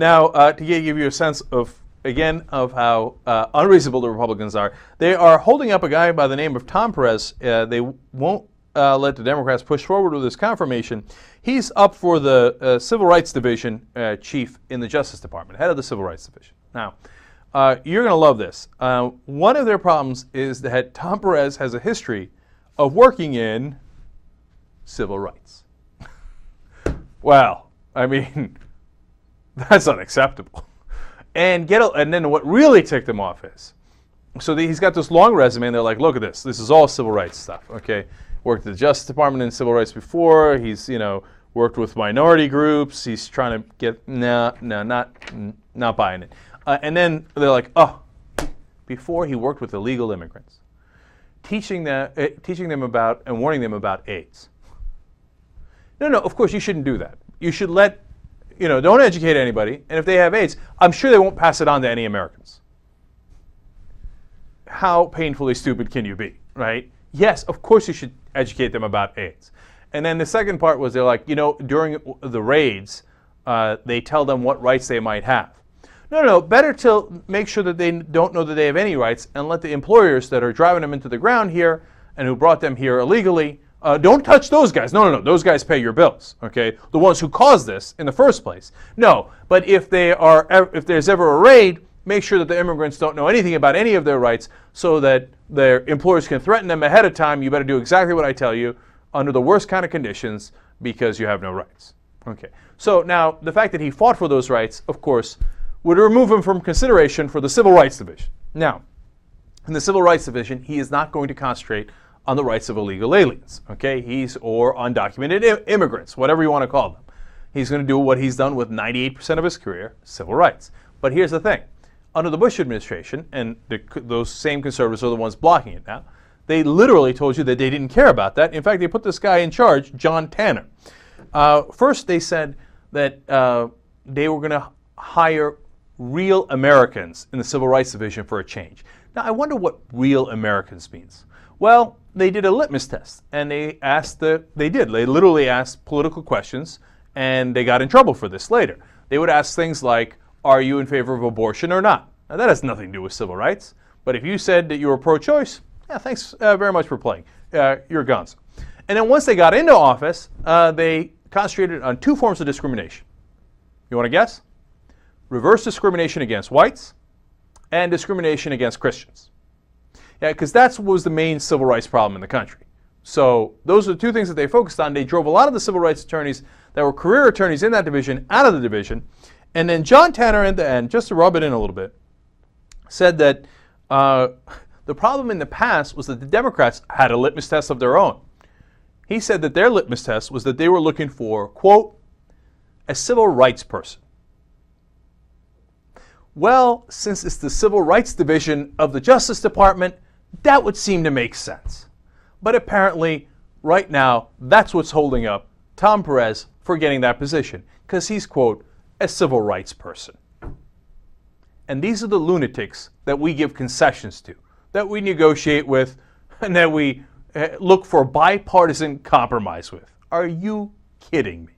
Now, to give you a sense of, again, of how unreasonable the Republicans are, they are holding up a guy by the name of Tom Perez. They won't let the Democrats push forward with his confirmation. He's up for the Civil Rights Division chief in the Justice Department, head of the Civil Rights Division. Now, you're going to love this. One of their problems is that Tom Perez has a history of working in civil rights. Well, I mean, that's unacceptable. And then what really ticked him off is, so he's got this long resume, and they're like, look at this. This is all civil rights stuff, okay? Worked at the Justice Department in civil rights before. He's, worked with minority groups. He's trying to get, not buying it. And then they're like, oh, before he worked with illegal immigrants, teaching them about and warning them about AIDS. No, of course you shouldn't do that. You should don't educate anybody, and if they have AIDS, I'm sure they won't pass it on to any Americans. How painfully stupid can you be, right? Yes, of course you should educate them about AIDS. And then the second part was they're like, during the raids, they tell them what rights they might have. No, better to make sure that they don't know that they have any rights and let the employers that are driving them into the ground here and who brought them here illegally, don't touch those guys. No, those guys pay your bills, okay? The ones who caused this in the first place. No, but if there's ever a raid, make sure that the immigrants don't know anything about any of their rights so that their employers can threaten them ahead of time. You better do exactly what I tell you under the worst kind of conditions because you have no rights. Okay, so now the fact that he fought for those rights, of course, would remove him from consideration for the Civil Rights Division. Now, in the Civil Rights Division, he is not going to concentrate on the rights of illegal aliens, okay? Or undocumented immigrants, whatever you want to call them. He's going to do what he's done with 98% of his career, civil rights. But here's the thing. Under the Bush administration, and those same conservatives are the ones blocking it now, they literally told you that they didn't care about that. In fact, they put this guy in charge, John Tanner. First, they said that they were going to hire real Americans in the Civil Rights Division for a change. Now, I wonder what real Americans means. Well, they did a litmus test, and they literally asked political questions, and they got in trouble for this later. They would ask things like, are you in favor of abortion or not? Now, that has nothing to do with civil rights, but if you said that you were pro-choice, yeah, thanks very much for playing. You're guns. And then once they got into office, they concentrated on two forms of discrimination. You want to guess? Reverse discrimination against whites and discrimination against Christians. Yeah, because that was the main civil rights problem in the country. So those are the two things that they focused on. They drove a lot of the civil rights attorneys that were career attorneys in that division out of the division. And then John Tanner, in the end, just to rub it in a little bit, said that the problem in the past was that the Democrats had a litmus test of their own. He said that their litmus test was that they were looking for, quote, a civil rights person. Well, since it's the Civil Rights Division of the Justice Department, that would seem to make sense. But apparently, right now, that's what's holding up Tom Perez for getting that position, because he's, quote, a civil rights person. And these are the lunatics that we give concessions to, that we negotiate with, and that we look for bipartisan compromise with. Are you kidding me?